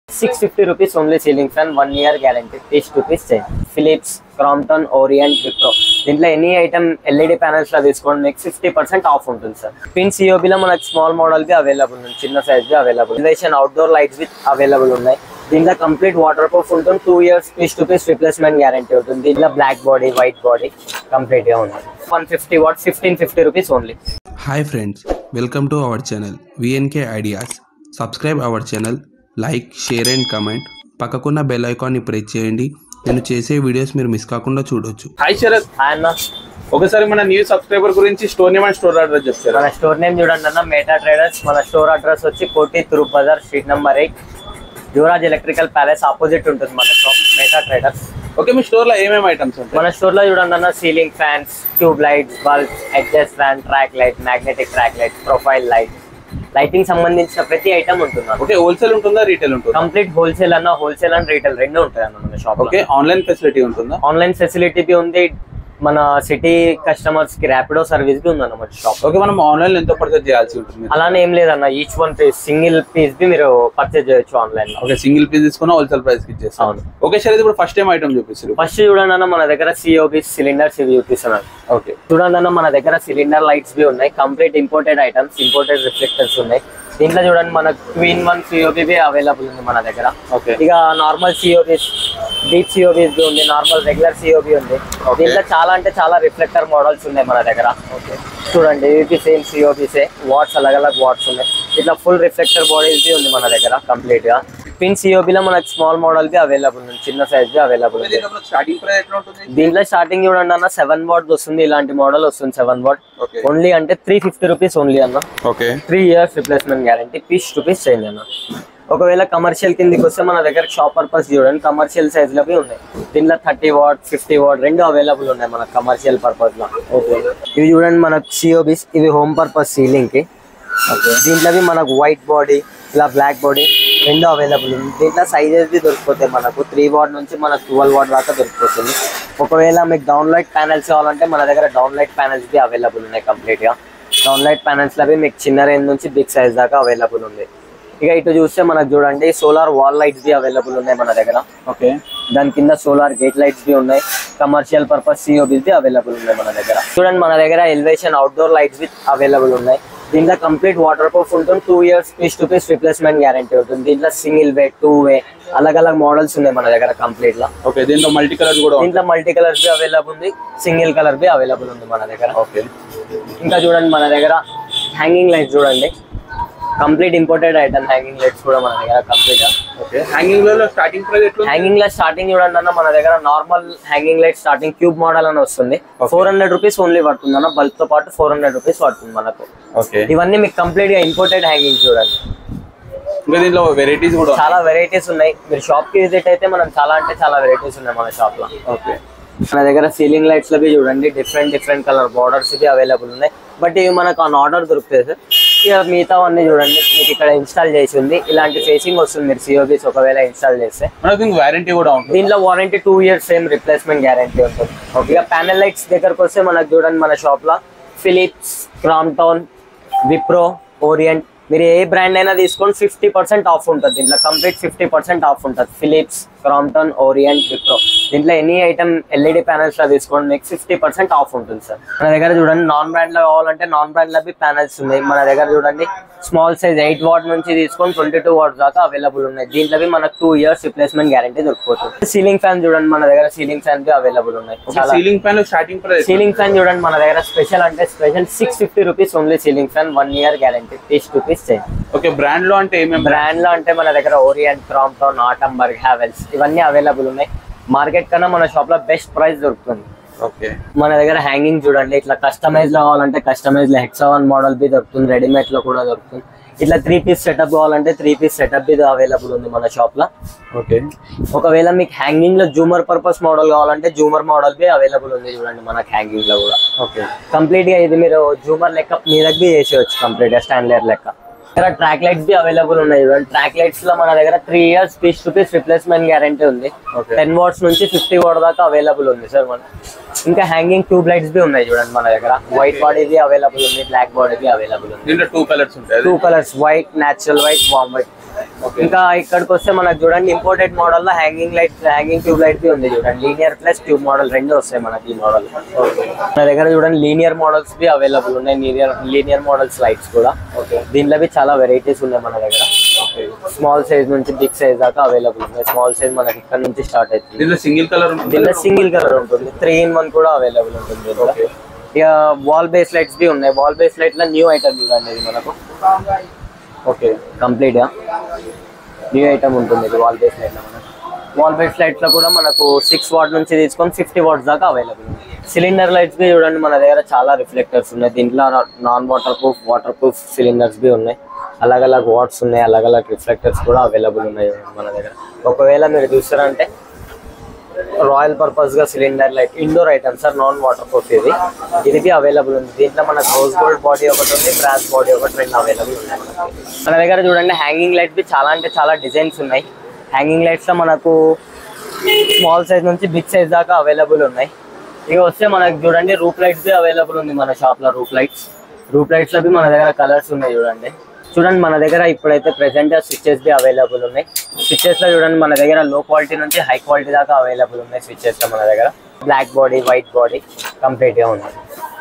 650 rupees only ceiling fan, 1 year guarantee, piece to piece change. Philips, Crompton, Orient, Wipro. దీంట్లో any item LED panels లో తీసుకోండి మీకు 50% of ఉంటుంది sir. Pin COB లో మనకి small model B available ఉంది, చిన్న సైజ్ బి అవైలబుల్. ఇన్వేషన్ అవుట్డోర్ లైట్స్ విత్ అవైలబుల్ ఉన్నాయి. దీంట్లో కంప్లీట్ వాటర్ ప్రూఫ్ ఉంటుంది, 2 years piece to piece replacement guarantee ఉంటుంది. దీంట్లో black body, white body complete గా ఉంది. 150 watts, 1550 rupees only. Hi friends, welcome to our channel VNK Ideas. Subscribe our channel, like, share and comment. పక్కకున్న bell icon ని press చేయండి. నేను చేసే videos మీరు మిస్ కాకుండా చూడొచ్చు. హాయ్ శరత్. హాయ్ అన్న. ఒకసారి మన న్యూ సబ్స్క్రైబర్ గురించి store name and store address చెప్తారు. మన స్టోర్ నేమ్ చూడండి అన్న, మేటా ట్రేడర్స్. మన స్టోర్ అడ్రస్ వచ్చి కోటి తూర్పు బజార్, street number 8, Yuvraj electrical palace opposite ఉంటుంది మన షాప్, మేటా ట్రేడర్స్. ఓకే, మీ స్టోర్ లో ఏమేమి ఐటమ్స్ ఉంటాయి? మన స్టోర్ లో చూడండి అన్న, ceiling fans, tube lights, bulbs, adjust fan, track light, magnetic track light, profile light, lighting సంబంధించిన ప్రతి ఐటమ్ ఉంటుంది. ఓకే, హోల్సేల్ ఉంటుందా, రీటైల్ ఉంటుందా? కంప్లీట్ హోల్సేల్ అన్న, హోల్సేల్ అండ్ రీటైల్ రెండు ఉంటాయి అన్న మన షాప్. ఓకే, ఆన్లైన్ ఫెసిలిటీ ఉంటుందా? ఆన్లైన్ ఫెసిలిటీ బి ఉంది. మన సిటీ కస్టమర్స్ కి ర్యాపిడో సర్వీస్ బి ఉంది అన్నమాట షాప్. ఓకే, మనం ఆన్లైన్ లో ఎంత పర్చేజ్ చేయాల్సి ఉంటుంది? అలానే ఏం లేదన్న, each one piece single piece బి మీరు పర్చేజ్ చేయొచ్చు ఆన్లైన్ లో. ఓకే, సింగిల్ పీస్ తీసుకున్నా హోల్సేల్ ప్రైస్ కి ఇచ్చేస్తాం. అవును. ఓకే శరత్, ఇప్పుడు ఫస్ట్ టైం ఐటమ్ చూపిస్తారు. ఫస్ట్ చూడండి అన్న, మన దగ్గర సిఓబి సిలిండర్స్ ఇవి చూపిస్తున్నాను. ఓకే, చూడండి అన్న, మన దగ్గర సిలిండర్ లైట్స్ బి ఉన్నాయి. Complete imported items, imported reflectors ఉన్నాయి. దీంట్లో చూడండి మనకు 2-in-1 సిఓబి అవైలబుల్ ఉంది మన దగ్గర. ఓకే, ఇక నార్మల్ సిఓబిస్, డీప్ సిఓబిస్ ఉంది, నార్మల్ రెగ్యులర్ సిఓబి ఉంది. దీంట్లో చాలా అంటే చాలా రిఫ్లెక్టర్ మోడల్స్ ఉన్నాయి మన దగ్గర. ఓకే, చూడండి ఇవి సేమ్ సిఓబిసే, వాట్స్ అలగ్ వాట్స్ ఉన్నాయి. ఇట్లా ఫుల్ రిఫ్లెక్టర్ బాడీస్ బి ఉంది మన దగ్గర కంప్లీట్ గా. పిన్ సిఓబిలో మనకి స్మాల్ మోడల్ బి అవైలబుల్ ఉంది, చిన్న సైజ్ బి అవైలబుల్ ఉంది. స్టార్టింగ్ ప్రైస్ ఎట్లా ఉంటుంది? దీంట్లో స్టార్టింగ్ చూడండి అన్న, 7 watts వస్తుంది. ఇలాంటి మోడల్ వస్తుంది 7 watt ఓన్లీ, అంటే 350 rupees ఓన్లీ అన్న. Okay, 3 years replacement guarantee, piece to piece change అన్న. ఒకవేళ కమర్షియల్ కిందకి వస్తే మన దగ్గర షాప్ పర్పస్ చూడండి, కమర్షియల్ సైజ్ లో ఉన్నాయి. దీంట్లో 30 watt, 50 watt రెండు అవైలబుల్ ఉన్నాయి మన కమర్షియల్ పర్పస్ లో. ఓకే, ఇవి చూడండి మనకు సిఓబిస్, ఇవి హోమ్ పర్పస్ సీలింగ్ కి. ఓకే, దీంట్లో మనకు వైట్ బాడీ, ఇలా బ్లాక్ బాడీ రెండు అవైలబుల్ ఉంది. దీంట్లో సైజెస్ బి దొరికిపోతాయి మనకు 3 watt నుంచి మనకు 12 watt దాకా దొరికిపోతుంది. ఒకవేళ మీకు డౌన్ లైట్ ప్యానల్స్ కావాలంటే మన దగ్గర down light panels B available ఉన్నాయి కంప్లీట్ గా. డౌన్ లైట్ ప్యానల్స్ లో మీకు చిన్న రేంజ్ నుంచి బిగ్ సైజ్ దాకా అవైలబుల్ ఉంది. ఇక ఇటు చూస్తే మనకు చూడండి సోలార్ వాల్ లైట్స్ బి అవైలబుల్ ఉన్నాయి మన దగ్గర. ఓకే, దాని కింద సోలార్ గేట్ లైట్స్ బి ఉన్నాయి. కమర్షియల్ పర్పస్ సిఓబిస్ బి అవైలబుల్ ఉన్నాయి మన దగ్గర. చూడండి మన దగ్గర ఎలివేషన్ అవుట్డోర్ లైట్స్ విత్ అవైలబుల్ ఉన్నాయి. దీంట్లో కంప్లీట్ వాటర్ ప్రూఫ్ ఉంటుంది, 2 years piece to piece replacement guarantee ఉంటుంది. దీంట్లో సింగిల్ వే, 2 way అలగ్ మోడల్స్ ఉన్నాయి మన దగ్గర కంప్లీట్ లా. ఓకే, దీంట్లో మల్టీ కలర్ కూడా, దీంట్లో మల్టీ కలర్స్ బి అవైలబుల్ ఉంది, సింగిల్ కలర్ బి అవైలబుల్ ఉంది మన దగ్గర. ఓకే, ఇంకా చూడండి మన దగ్గర హ్యాంగింగ్ లైట్స్ చూడండి, complete imported item hanging lights కూడా మన దగ్గర కంప్లీట్. ఓకే, హ్యాంగింగ్ లో స్టార్టింగ్ ప్రైస్ ఎట్లా? హ్యాంగింగ్ లో స్టార్టింగ్ చూడండి అన్న, మన దగ్గర normal hanging light starting cube model అని వస్తుంది, 400 rupees ఓన్లీ పడుతుంది అన్న. బల్బ్ తో పాటు 400 rupees పడుతుంది మనకు. ఓకే, ఇవన్నీ మీకు కంప్లీట్ గా ఇంపోర్టెడ్ హ్యాంగింగ్ చూడండి. ఇంకా దీంట్లో వెరైటీస్ కూడా, చాలా వెరైటీస్ ఉన్నాయి. మీరు షాప్ కి విజిట్ అయితే మనం చాలా అంటే చాలా వెరైటీస్ ఉన్నాయి మన షాప్ లో. ఓకే, మన దగ్గర సీలింగ్ లైట్స్ లో చూడండి different colour borders B available ఉన్నాయి. బట్ ఇవి మనకు ఆన్ ఆర్డర్ దొరుకుతాయి సార్. ఇక మిగతావన్నీ చూడండి మీకు ఇక్కడ ఇన్స్టాల్ చేసి ఉంది. ఇలాంటి ఫేసింగ్ వస్తుంది మీరు సిఓబిస్ ఒకవేళ ఇన్స్టాల్ చేస్తే. వారంటీ కూడా ఉంటుంది. దీంట్లో warranty 2 years same replacement guarantee ఉంటుంది. ఇక ప్యానల్ లైట్స్ దగ్గరకు వస్తే మనకు చూడండి మన షాప్ లో ఫిలిప్స్, క్రాంప్టన్, విప్రో, ఓరియంట్ మీరు ఏ బ్రాండ్ అయినా తీసుకోండి 50% ఆఫ్ ఉంటుంది. దీంట్లో కంప్లీట్ 50% ఆఫ్ ఉంటుంది. ఫిలిప్స్, క్రాంప్టన్, ఓరియంట్, విప్రో దీంట్లో ఎనీ ఐటమ్ ఎల్ఈడి ప్యానల్స్ లో తీసుకోండి మీకు 50% ఆఫ్ ఉంటుంది సార్. మన దగ్గర చూడండి నాన్ బ్రాండ్ లో కావాలంటే నాన్ బ్రాండ్ లో ప్యానల్స్ ఉన్నాయి మన దగ్గర. చూడండి స్మాల్ సైజ్ 8 watt నుంచి తీసుకొని 22 watts దాకా అవైలబుల్ ఉన్నాయి. దీంట్లో మనకు 2 years రిప్లేస్మెంట్ గ్యారంటీ దొరికిపోతుంది. సీలింగ్ ఫ్యాన్ చూడండి మన దగ్గర సీలింగ్ ఫ్యాన్ అవైలబుల్ ఉన్నాయి. Ceiling fan starting price, ceiling fan చూడండి మన దగ్గర స్పెషల్ అంటే special 650 rupees only ceiling fan, 1 year guarantee, piece to piece change. Okay, brand లో అంటే ఏమేమి? బ్రాండ్ లో అంటే మన దగ్గర ఓరియంట్, క్రాంప్టన్, ఆటంబర్గ్, హావెల్స్ ఇవన్నీ అవైలబుల్ ఉన్నాయి. మార్కెట్ కన్నా మన షాప్ లో బెస్ట్ ప్రైస్ దొరుకుతుంది. ఓకే, మన దగ్గర హ్యాంగింగ్ చూడండి ఇట్లా కస్టమైజ్ లో కావాలంటే కస్టమైజ్ లో హెక్సావన్ మోడల్ బి దొరుకుతుంది, రెడీమేడ్ లో కూడా దొరుకుతుంది. ఇట్లా 3 piece సెటప్ కావాలంటే 3 piece సెటప్ బి అవైలబుల్ ఉంది మన షాప్ లో. ఓకే, ఒకవేళ మీకు హ్యాంగింగ్ లో జూమర్ పర్పస్ మోడల్ కావాలంటే జూమర్ మోడల్ బి అవైలబుల్ ఉంది చూడండి మనకి హ్యాంగింగ్ లో కూడా. ఓకే, కంప్లీట్ గా ఇది మీరు జూమర్ లెక్క మీ దగ్గర చేసేయచ్చు కంప్లీట్ గా స్టాండ్ లేయర్ లెక్క. ట్రాక్ లైట్స్ బి అవైలబుల్ ఉన్నాయి. ట్రాక్ లైట్స్ లో మన దగ్గర 3 years piece to piece replacement guarantee ఉంది. 10 watts నుంచి 50 watt దాకా అవైలబుల్ ఉంది సార్ మన. ఇంకా హ్యాంగింగ్ ట్యూబ్ లైట్స్ బి ఉన్నాయి చూడండి మన దగ్గర. వైట్ బాడీ బి అవైలబుల్ ఉంది, బ్లాక్ బాడీ బి అవైలబుల్ ఉంది. దీంట్లో 2 కలర్స్ ఉంటాయి. 2 colours, white, natural white, warm white. ఇంకా ఇక్కడికి వస్తే మనకు చూడండి ఇంపోర్టెడ్ మోడల్ లో hanging light, hanging tube light బి ఉంది చూడండి. లీనియర్ ప్లస్ ట్యూబ్ మోడల్ రెండు వస్తాయి మనకి ఈ మోడల్. మన దగ్గర చూడండి లీనియర్ మోడల్స్ బి అవైలబుల్ ఉన్నాయి. లీనియర్ మోడల్స్ లైట్స్ కూడా దీంట్లో బి చాలా వెరైటీస్ ఉన్నాయి మన దగ్గర. స్మాల్ సైజ్ నుంచి బిగ్ సైజ్ దాకా అవైలబుల్ ఉన్నాయి. స్మాల్ సైజ్ మనకి ఇక్కడ నుంచి స్టార్ట్ అవుతుంది. దీంట్లో సింగిల్ కలర్ ఉంటుంది. దీంట్లో సింగిల్ కలర్ ఉంటుంది. 3-in-1 కూడా అవైలబుల్ ఉంటుంది. ఇక వాల్ బేస్ లైట్స్ బి ఉన్నాయి. వాల్ బేస్ లైట్ లో న్యూ ఐటమ్ చూడండి ఇది మనకు. ఓకే, కంప్లీట్ గా న్యూ ఐటమ్ ఉంటుంది ఇది వాల్ బేస్ లైట్ లో. మనకు వాల్ బేస్ లైట్ లో కూడా మనకు 6 watt నుంచి తీసుకొని 50 watts దాకా అవైలబుల్ ఉంది. సిలిండర్ లైట్స్ బి చూడండి మన దగ్గర చాలా రిఫ్లెక్టర్స్ ఉన్నాయి. దీంట్లో నాన్ వాటర్ ప్రూఫ్ సిలిండర్స్ బి ఉన్నాయి. अलग अलग वाट्स ఉన్నాయి, अलग अलग రిఫ్లెక్టర్స్ కూడా అవైలబుల్ ఉన్నాయి మన దగ్గర. ఒకవేళ మీరు చూస్తారంటే రాయల్ పర్పస్ గా cylinder light indoor item sir, non water proof ఇది బి అవైలబుల్ ఉంది. దీంట్లో మనకు రోజ్ గోల్డ్ బాడీ ఒకటి ఉంది, బ్రాస్ బాడీ ఒకటి, రెండు అవైలబుల్ ఉన్నాయి మన దగ్గర. చూడండి హ్యాంగింగ్ లైట్ బి చాలా అంటే చాలా డిజైన్స్ ఉన్నాయి. హ్యాంగింగ్ లైట్స్ లో మనకు స్మాల్ సైజ్ నుంచి బిగ్ సైజ్ దాకా అవైలబుల్ ఉన్నాయి. ఇక వస్తే మనకు చూడండి రూప్ లైట్స్ బి అవైలబుల్ ఉంది మన షాప్ లో. రూప్ లైట్స్ లో బి మన దగ్గర కలర్స్ ఉన్నాయి చూడండి. మన దగ్గర ఇప్పుడైతే ప్రెసెంట్ స్విచెస్ బి అవైలబుల్ ఉన్నాయి. స్విచెస్ లో చూడండి మన దగ్గర లో క్వాలిటీ నుంచి హై క్వాలిటీ దాకా అవైలబుల్ ఉన్నాయి. స్విచెస్ లో మన దగ్గర black body, white body complete గా ఉన్నాయి.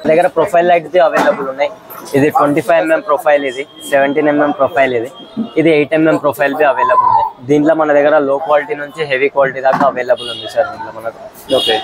మన దగ్గర ప్రొఫైల్ లైట్స్ బి అవైలబుల్ ఉన్నాయి. ఇది 25mm ప్రొఫైల్, ఇది 17mm ప్రొఫైల్, ఇది 8mm ప్రొఫైల్ బి అవైలబుల్ ఉంది. దీంట్లో మన దగ్గర లో క్వాలిటీ నుంచి హెవీ క్వాలిటీ దాకా అవైలబుల్ ఉంది సార్ దీంట్లో మనకు. ఓకే,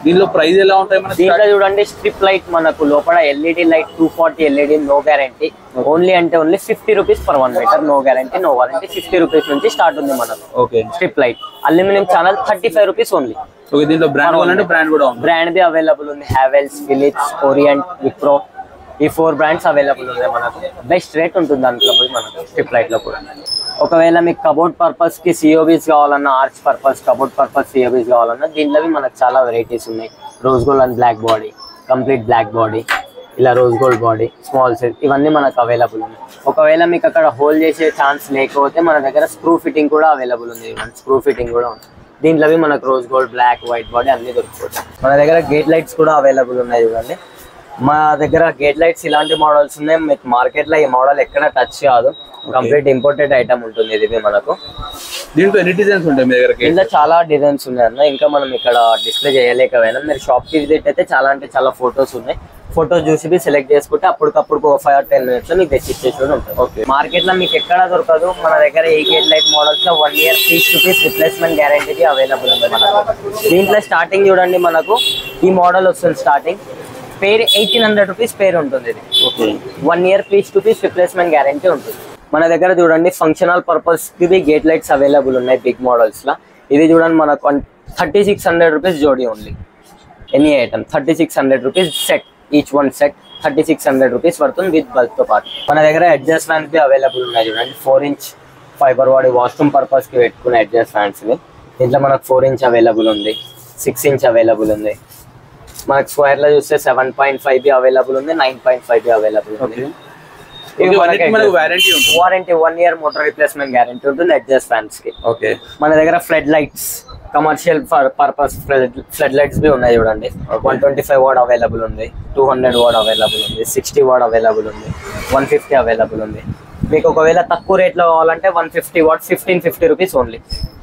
దీనిలో ప్రైస్ ఎలా ఉంటాయి మనకి? దీంట్లో చూడండి స్ట్రిప్ లైట్ మనకు లోపల LED light 240 LED, no guarantee. Only అంటే only 50 rupees per 1 meter, no guarantee, no warranty. 50 rupees నుంచి స్టార్ట్ ఉంది మనకు. Okay, strip light aluminium channel 35 rupees only. Okay, దీంట్లో బ్రాండ్ కావాలంటే బ్రాండ్ కూడా ఉంది. బ్రాండ్ బి అవైలబుల్ ఉంది. హ్యావెల్స్, ఫిలిప్స్, ఓరియంట్, విప్రో, ఈ 4 brands అవైలబుల్ ఉన్నాయి మనకు. బెస్ట్ రేట్ ఉంటుంది దాంట్లో మనకు స్ట్రిప్ లైట్ లో కూడా. ఒకవేళ మీకు కబోర్డ్ పర్పస్ కి సిఓబీస్ కావాలన్నా, arch purpose, cupboard purpose COBs కావాలన్నా దీంట్లో మనకు చాలా వెరైటీస్ ఉన్నాయి. Rose gold and black body, complete black body, ఇలా rose gold body, small size, ఇవన్నీ మనకు అవైలబుల్ ఉన్నాయి. ఒకవేళ మీకు అక్కడ హోల్డ్ చేసే ఛాన్స్ లేకపోతే మన దగ్గర స్క్రూ ఫిట్టింగ్ కూడా అవైలబుల్ ఉంది. స్క్రూ ఫిట్టింగ్ కూడా ఉంది. దీంట్లో మనకు rose gold, black, white body అన్ని దొరికిపోతాయి. మన దగ్గర గేట్ లైట్స్ కూడా అవైలబుల్ ఉన్నాయి చూడండి. మా దగ్గర గేట్ లైట్స్ ఇలాంటి మోడల్స్ ఉన్నాయి. మీకు మార్కెట్ లో ఈ మోడల్ ఎక్కడ టచ్ కాదు. కంప్లీట్ ఇంపోర్టెడ్ ఐటమ్ ఉంటుంది ఇది మనకు. దీంట్లో ఎన్ని డిజైన్స్ ఉంటాయి మీ దగ్గర? ఇందులో చాలా డిజైన్స్ ఉన్నాయి అన్న. ఇంకా మనం ఇక్కడ డిస్ప్లే చేయలేకపోయినా మీరు షాప్ కి విజిట్ అయితే చాలా అంటే చాలా ఫొటోస్ ఉన్నాయి. ఫోటోస్ చూసి సెలెక్ట్ చేసుకుంటే అప్పటికప్పుడు 5 or 10 minutes లో మీకు తెచ్చి ఇచ్చేసి ఉంటుంది. ఓకే, మార్కెట్ లో మీకు ఎక్కడ దొరకదు. మన దగ్గర ఈ గేట్ లైట్ మోడల్స్ లో 1 year piece to piece replacement guarantee available ఉంది మనకు. దీంట్లో స్టార్టింగ్ చూడండి మనకు ఈ మోడల్ వస్తుంది. స్టార్టింగ్ పేరు 1800 rupees పేరు ఉంటుంది ఇది. 1 year piece to piece replacement guarantee ఉంటుంది మన దగ్గర. చూడండి ఫంక్షనల్ పర్పస్ కి గేట్ లైట్స్ అవైలబుల్ ఉన్నాయి బిగ్ మోడల్స్ లా. ఇది చూడండి మనకు 3600 rupees జోడీ only. Any item 3600 rupees set, each one set 3600 rupees పడుతుంది విత్ బల్బ్ తో పాటు. మన దగ్గర అడ్జస్ట్ ఫ్యాన్స్ బి అవైలబుల్ ఉన్నాయి చూడండి. 4-inch fibre body washroom purpose కి పెట్టుకునే అడ్జస్ట్ ఫ్యాన్స్. దీంట్లో మనకు 4-inch అవైలబుల్ ఉంది, 6-inch అవైలబుల్ ఉంది. మనకు స్క్వేర్ లో చూస్తే 7.5 బి అవైలబుల్ ఉంది, 9.5 బి అవైలబుల్ ఉంది. Warranty 1 year motor replacement guarantee ఉంటుంది అడ్జస్ట్ ఫ్యాన్స్ కి. ఓకే, మన దగ్గర flood lights, commercial purpose flood lights బి ఉన్నాయి చూడండి. 125 watt అవైలబుల్ ఉంది, 200 watt అవైలబుల్ ఉంది, 60 watt అవైలబుల్ ఉంది, 150 అవైలబుల్ ఉంది. మీకు ఒకవేళ తక్కువ రేట్ లో కావాలంటే 150 watt 1550 rupees only.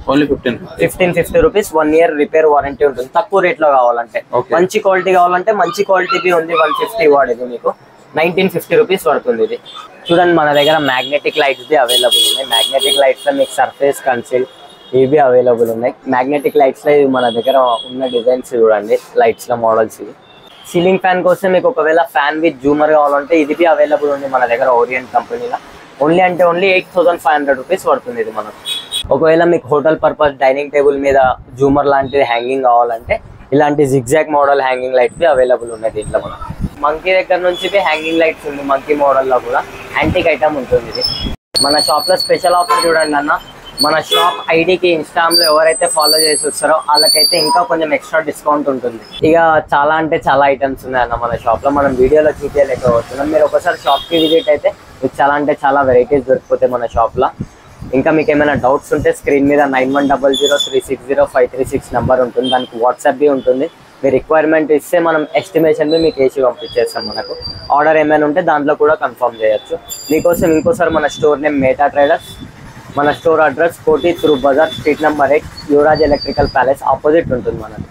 1550 rupees 1 year repair warranty ఉంటుంది తక్కువ రేట్ లో కావాలంటే. మంచి క్వాలిటీ కావాలంటే మంచి క్వాలిటీ బి ఉంది. 150 watt ఇది మీకు 1950 rupees పడుతుంది ఇది. చూడండి మన దగ్గర మ్యాగ్నెటిక్ లైట్స్ బి అవైలబుల్ ఉన్నాయి. మ్యాగ్నెటిక్ లైట్స్ లో మీకు సర్ఫేస్ కన్సిల్ ఇవి అవైలబుల్ ఉన్నాయి. మ్యాగ్నెటిక్ లైట్స్ లో మన దగ్గర ఉన్న డిజైన్స్ చూడండి. లైట్స్ లో మోడల్స్ ఇవి. సీలింగ్ ఫ్యాన్ కోసం మీకు ఒకవేళ ఫ్యాన్ విత్ జూమర్ కావాలంటే ఇది బి అవైలబుల్ ఉంది మన దగ్గర ఓరియంట్ కంపెనీలో. ఓన్లీ అంటే ఓన్లీ 8500 rupees పడుతుంది ఇది మనకు. ఒకవేళ మీకు హోటల్ పర్పస్ డైనింగ్ టేబుల్ మీద జూమర్ లాంటిది హ్యాంగింగ్ కావాలంటే ఇలాంటి జిగ్జాగ్ మోడల్ హ్యాంగింగ్ లైట్స్ బి అవైలబుల్ ఉన్నాయి దీంట్లో మనకు. మంకీ దగ్గర నుంచి హ్యాంగింగ్ లైట్స్ ఉంది. మంకీ మోడల్ లో కూడా యాంటిక్ ఐటమ్ ఉంటుంది ఇది. మన షాప్ లో స్పెషల్ ఆఫర్ చూడండి అన్న, మన షాప్ ఐడికి ఇన్స్టాగ్రామ్లో ఎవరైతే ఫాలో చేసి వస్తారో వాళ్ళకైతే ఇంకా కొంచెం ఎక్స్ట్రా డిస్కౌంట్ ఉంటుంది. ఇక చాలా అంటే చాలా ఐటమ్స్ ఉన్నాయన్న మన షాప్లో, మనం వీడియోలో చూపించలేకపోతున్నాం. మీరు ఒకసారి షాప్కి విజిట్ అయితే మీకు చాలా అంటే చాలా వెరైటీస్ దొరికిపోతాయి మన షాప్లో. ఇంకా మీకు ఏమైనా డౌట్స్ ఉంటే స్క్రీన్ మీద 9100360536 నెంబర్ ఉంటుంది, దానికి వాట్సాప్ బి ఉంటుంది. మీ రిక్వైర్మెంట్ ఇస్తే మనం ఎస్టిమేషన్ బి మీకు వేసి పంపించేస్తాం. మనకు ఆర్డర్ ఏమైనా ఉంటే దాంట్లో కూడా కన్ఫర్మ్ చేయొచ్చు. మీకోసం ఇంకోసారి మన స్టోర్ నేమ్ మేటా ట్రేడర్స్, మన store address Koti Troop Bazaar, street number 8, Yuvraj electrical palace opposite ఉంటుంది మనకు.